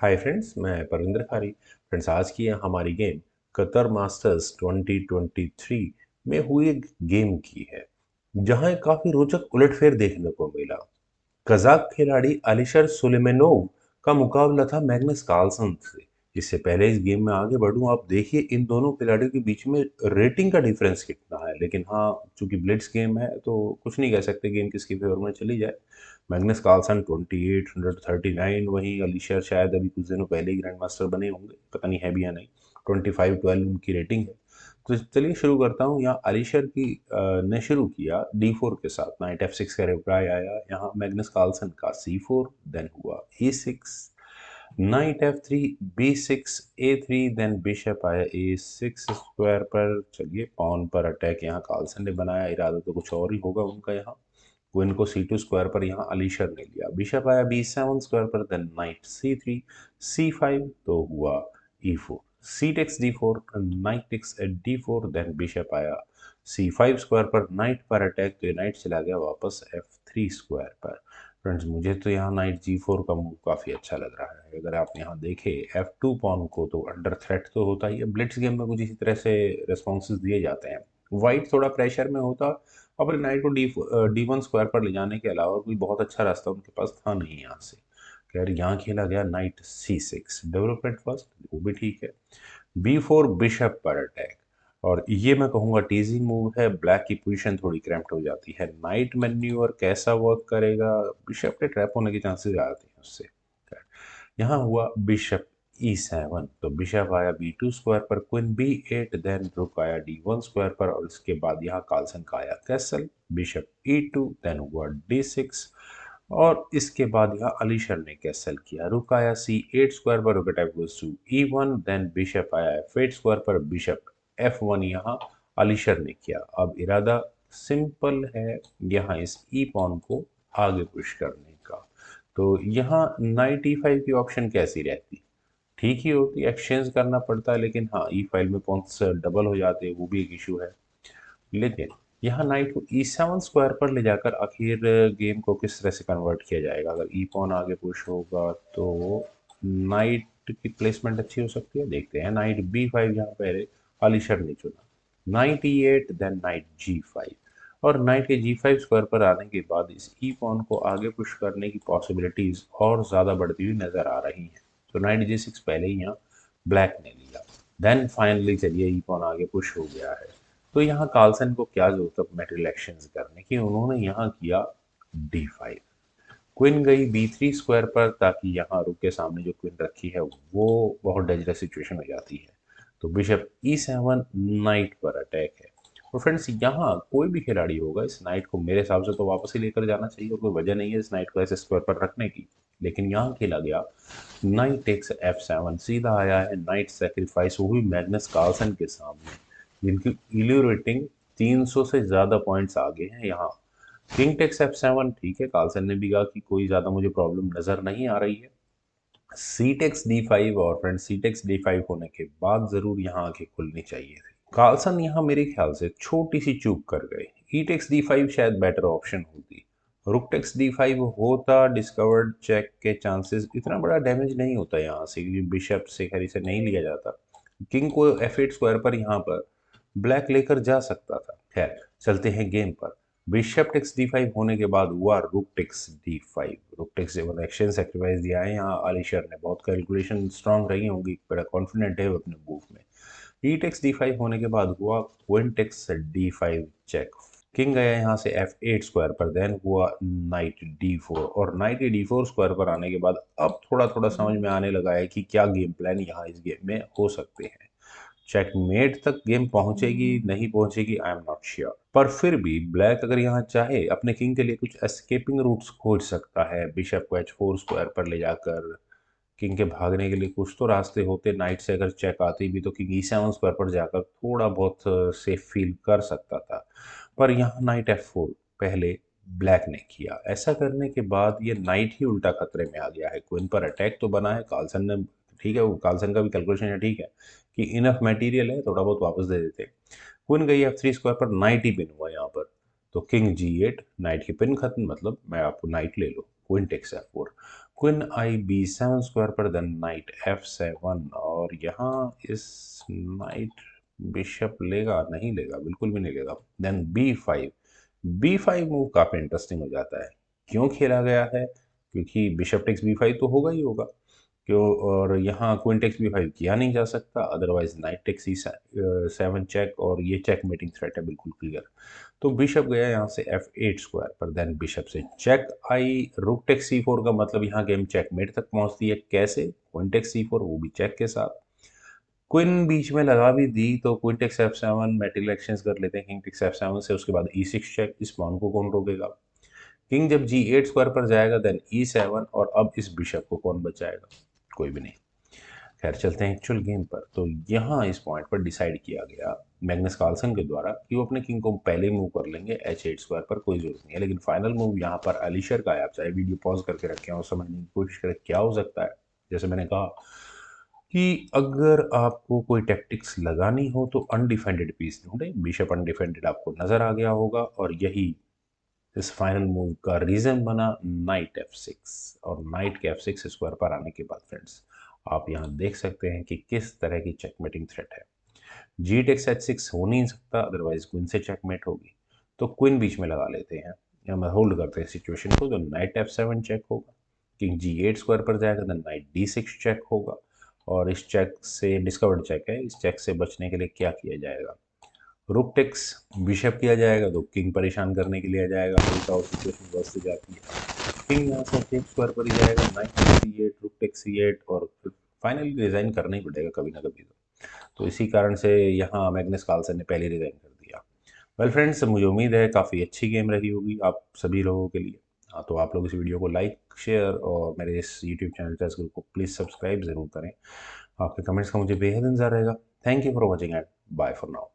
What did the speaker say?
Hi friends, मैं परविंदर खारी। Friends, आज की हमारी गेम कतर मास्टर्स 2023 में हुई एक गेम की है, जहां एक काफी रोचक उलटफेर देखने को मिला। कजाक खिलाड़ी अलिशर सुलेमानोव का मुकाबला था मैग्नस कार्लसन से। इससे पहले इस गेम में आगे बढ़ूं, आप देखिए इन दोनों खिलाड़ियों के बीच में रेटिंग का डिफरेंस कितना है। लेकिन हाँ, चूंकि ब्लिट्स गेम है तो कुछ नहीं कह सकते गेम किसकी फेवर में चली जाए। मैग्नस कार्लसन 2839, वहीं अलिशर शायद अभी कुछ दिनों पहले ही ग्रैंड मास्टर बने होंगे, पता नहीं है भी या नहीं। 2512 उनकी रेटिंग है। तो चलिए शुरू करता हूँ। यहाँ अलीशर की ने शुरू किया D4 के साथ। नाइट F6 का रिप्लाई आया। यहाँ मैग्नस कार्लसन का C4, देन हुआ E6, night F3, B6, A3, then bishop आया A6 स्क्वायर पर। चलिए पॉन पर अटैक यहाँ कार्लसन ने बनाया, इरादा तो कुछ और ही होगा उनका। यहाँ क्वीन को C2 स्क्वायर पर यहाँ अलीशर ने लिया। बिशप आया B7 स्क्वायर पर, देन नाइट C3, C5, तो हुआ E4, C takes D4, knight takes D4, then bishop आया C5 स्क्वायर पर। नाइट पर अटैक, तो ये नाइट चला गया वापस F3 स्क्वायर पर। फ्रेंड्स, मुझे तो यहाँ नाइट G4 का मूव काफ़ी अच्छा लग रहा है। अगर आप यहाँ देखें F2 पॉन को, तो अंडर थ्रेट तो होता ही है। ब्लिट्स गेम में कुछ इसी तरह से रिस्पॉन्सेज दिए जाते हैं। वाइट थोड़ा प्रेशर में होता, अपने नाइट को D1 स्क्वायर पर ले जाने के अलावा कोई बहुत अच्छा रास्ता उनके पास था नहीं यहाँ से। खैर, यहाँ खेला गया नाइट C6, डेवलपमेंट फर्स्ट, वो भी ठीक है। B4 बिशप पर अटैक, और ये मैं कहूँगा टीजिंग मूव है। ब्लैक की पोजीशन थोड़ी क्रैम्प्ड हो जाती है। नाइट मैन्यूअर कैसा वर्क करेगा, बिशप के ट्रैप होने के चांसेस आते हैं उससे। यहाँ हुआ बिशप E7, तो बिशप आया B2 स्क्वायर पर, क्वीन B8, देन रुक आया D1 स्क्वायर पर, और इसके बाद यहाँ कार्लसन का आया कैसल, बिशप E2, देन हुआ D6, और इसके बाद यहाँ अलीशर ने कैसल किया। रुक आया C8 स्क्वायर पर, रुक attack goes to E1, then bishop आया F8 स्क्वायर पर, बिशप F1 यहाँ अलीशर ने किया। अब इरादा सिंपल है, यहाँ इस ई पॉन को आगे पुश करने का। तो यहाँ नाइट E5 की ऑप्शन कैसी रहती, ठीक ही होती। एक्सचेंज करना पड़ता है, लेकिन हाँ E5 में पॉइंट्स डबल हो जाते हैं, वो भी एक इशू है। लेकिन यहाँ नाइट को E7 स्क्वायर पर ले जाकर आखिर गेम को किस तरह से कन्वर्ट किया जाएगा। अगर ई पॉन आगे पुश होगा तो नाइट की प्लेसमेंट अच्छी हो सकती है, देखते हैं। नाइट B5 यहाँ पहले अलीशर ने चुना, night E8, then night G5, और नाइट के G5 स्क्वायर पर आने के बाद इस ई पॉन को आगे पुश करने की पॉसिबिलिटीज और ज़्यादा बढ़ती हुई नजर आ रही हैं। तो नाइट G6 पहले ही यहाँ ब्लैक ने लिया, देन फाइनली चलिए ई पॉन आगे पुश हो गया है। तो यहाँ कार्लसन को क्या जरूरत है मेटल एक्शंस करने की, उन्होंने यहाँ किया D5। क्वीन गई B3 स्क्वायर पर, ताकि यहाँ रुक के सामने जो क्वीन रखी है वो बहुत डेंजरस सिचुएशन हो जाती है। तो बिशप E7, नाइट पर अटैक है। और फ्रेंड्स, यहाँ कोई भी खिलाड़ी होगा, इस नाइट को मेरे हिसाब से तो वापस ही लेकर जाना चाहिए, और कोई वजह नहीं है इस नाइट को ऐसे स्क्वायर पर रखने की। लेकिन यहाँ खेला गया नाइट टेक्स F7, सीधा आया है नाइट सेक्रीफाइस, वो भी मैग्नस कार्लसन के सामने, जिनकी इलियो रेटिंग 300 से ज़्यादा पॉइंट्स आगे हैं। यहाँ किंग टेक्स F7, ठीक है, कार्लसन ने भी कहा कि कोई ज़्यादा मुझे प्रॉब्लम नज़र नहीं आ रही है। सी टेक्स D5, और फ्रेंड सी टेक्स D5 होने के बाद ज़रूर यहाँ आंखें खुलनी चाहिए थी। कार्लसन यहाँ मेरे ख्याल से छोटी सी चूक कर गए। ई टेक्स D5 शायद बेटर ऑप्शन होती। रुक टेक्स D5 होता, डिस्कवर्ड चेक के चांसेस, इतना बड़ा डैमेज नहीं होता यहाँ से, क्योंकि बिशप से खैर इसे नहीं लिया जाता। किंग को F8 स्क्वायर पर यहाँ पर ब्लैक लेकर जा सकता था। खैर, चलते हैं गेम पर। बिशप टेक्स D5 होने के बाद हुआ rook takes D5। Rook takes action sacrifice दिया है यहाँ अलीशर ने, बहुत कैलकुलेशन स्ट्रांग रही होंगी, बड़ा कॉन्फिडेंट है अपने मूव में। ई टेक्स D5 होने के बाद हुआ queen takes D5 check. King गया यहाँ से F8 स्क्वायर पर, देन हुआ नाइट D4, और नाइट D4 स्क्वायर पर आने के बाद अब थोड़ा थोड़ा समझ में आने लगा है कि क्या गेम प्लान यहाँ इस गेम में हो सकते हैं। चेकमेट तक गेम पहुंचेगी नहीं पहुंचेगी, आई एम नॉट श्योर, पर फिर भी ब्लैक अगर यहाँ चाहे अपने किंग के लिए कुछ एस्केपिंग रूट्स खोज सकता है। बिशप को H4 स्क्वायर पर ले जाकर किंग के भागने के लिए कुछ तो रास्ते होते। नाइट से अगर चेक आती भी तो किंग E7 स्क्वायर पर जाकर थोड़ा बहुत सेफ फील कर सकता था। पर यहाँ नाइट F4 पहले ब्लैक ने किया। ऐसा करने के बाद ये नाइट ही उल्टा खतरे में आ गया है। क्वीन पर अटैक तो बना है कार्लसन ने, ठीक है, वो कार्लसन का भी कैलकुलेशन है, ठीक है, कि इनफ मटेरियल है, थोड़ा बहुत वापस दे देते। क्वीन गई F3 स्क्वायर पर, नाइट ही पिन हुआ यहाँ पर। तो किंग G8, नाइट की पिन खत्म, मतलब मैं आपको नाइट ले लो। क्वीन टेक्स F4, क्वीन आई B7 स्क्वायर पर देन नाइट F7, और यहाँ इस नाइट बिशप लेगा, नहीं लेगा, बिल्कुल भी नहीं लेगा। देन B5 मूव काफ़ी इंटरेस्टिंग हो जाता है। क्यों खेला गया है? क्योंकि बिशप टेक्स B5 तो होगा ही होगा, क्यों, और यहाँ क्वीन टेक्स B5 किया नहीं जा सकता, otherwise knight takes E7 check, और ये चेक मेटिंग थ्रेट है बिल्कुल क्लियर। तो बिशप गया यहाँ से F8 स्क्वायर पर, देन बिशप से चेक आई, रुक टेक्स C4 का मतलब यहाँ गेम चेकमेट तक पहुँचती है। कैसे? क्वीन टेक्स C4, वो भी चेक के साथ। क्वीन बीच में लगा भी दी तो क्वीन टेक्स F7, मेटिल एक्सचेंज कर लेते हैं किंग टेक्स F7 से, उसके बाद E6 चेक, इस पॉन को कौन रोकेगा? किंग जब G8 स्क्वायर पर जाएगा देन E7, और अब इस बिशप को कौन बचाएगा? कोई भी नहीं। खैर चलते हैं एक्चुअल गेम पर। तो यहाँ इस पॉइंट पर डिसाइड किया गया मैग्नस कार्लसन के द्वारा कि वो अपने किंग को पहले मूव कर लेंगे H8 स्क्वायर पर, कोई जरूरत नहीं है। लेकिन फाइनल मूव यहाँ पर अलीशर का है। आप चाहे वीडियो पॉज करके रखें और समझने की कोशिश करें क्या हो सकता है। जैसे मैंने कहा कि अगर आपको कोई टैक्टिक्स लगानी हो तो अनडिफेंडेड पीस ढूंढे। बिशप अनडिफेंडेड आपको नजर आ गया होगा, और यही इस फाइनल मूव का रीजन बना नाइट F6। और नाइट के F6 स्क्वायर पर आने के बाद फ्रेंड्स, आप यहाँ देख सकते हैं कि किस तरह की चेकमेटिंग थ्रेट है। जी टेक्स H6 हो नहीं सकता, अदरवाइज क्वीन से चेकमेट होगी। तो क्वीन बीच में लगा लेते हैं, हम होल्ड करते हैं सिचुएशन को। तो नाइट F7 चेक होगा, किंग G8 स्क्वायर पर जाएगा, देन नाइट D6 चेक होगा। और इस चेक से, डिस्कवर्ड चेक है, इस चेक से बचने के लिए क्या किया जाएगा? रुक टेक्स बिशप किया जाएगा तो किंग परेशान करने के लिए आ जाएगा, उल्टा और सिचुएशन वर्स हो जाती है। किंग यहाँ से H8 स्क्वायर पर ही जाएगा, night C8, rook takes C8, और फिर फाइनली रिजाइन करना ही पड़ेगा कभी ना कभी। तो इसी कारण से यहाँ मैग्नस कार्लसन ने पहले रिजाइन कर दिया। वेल फ्रेंड्स, मुझे उम्मीद है काफ़ी अच्छी गेम रही होगी आप सभी लोगों के लिए। हाँ, तो आप लोग इस वीडियो को लाइक, शेयर और मेरे इस यूट्यूब चैनल चेस ग्रुप को प्लीज़ सब्सक्राइब ज़रूर करें। आपके कमेंट्स का मुझे बेहद इंतजार रहेगा। Thank you for watching and bye for now.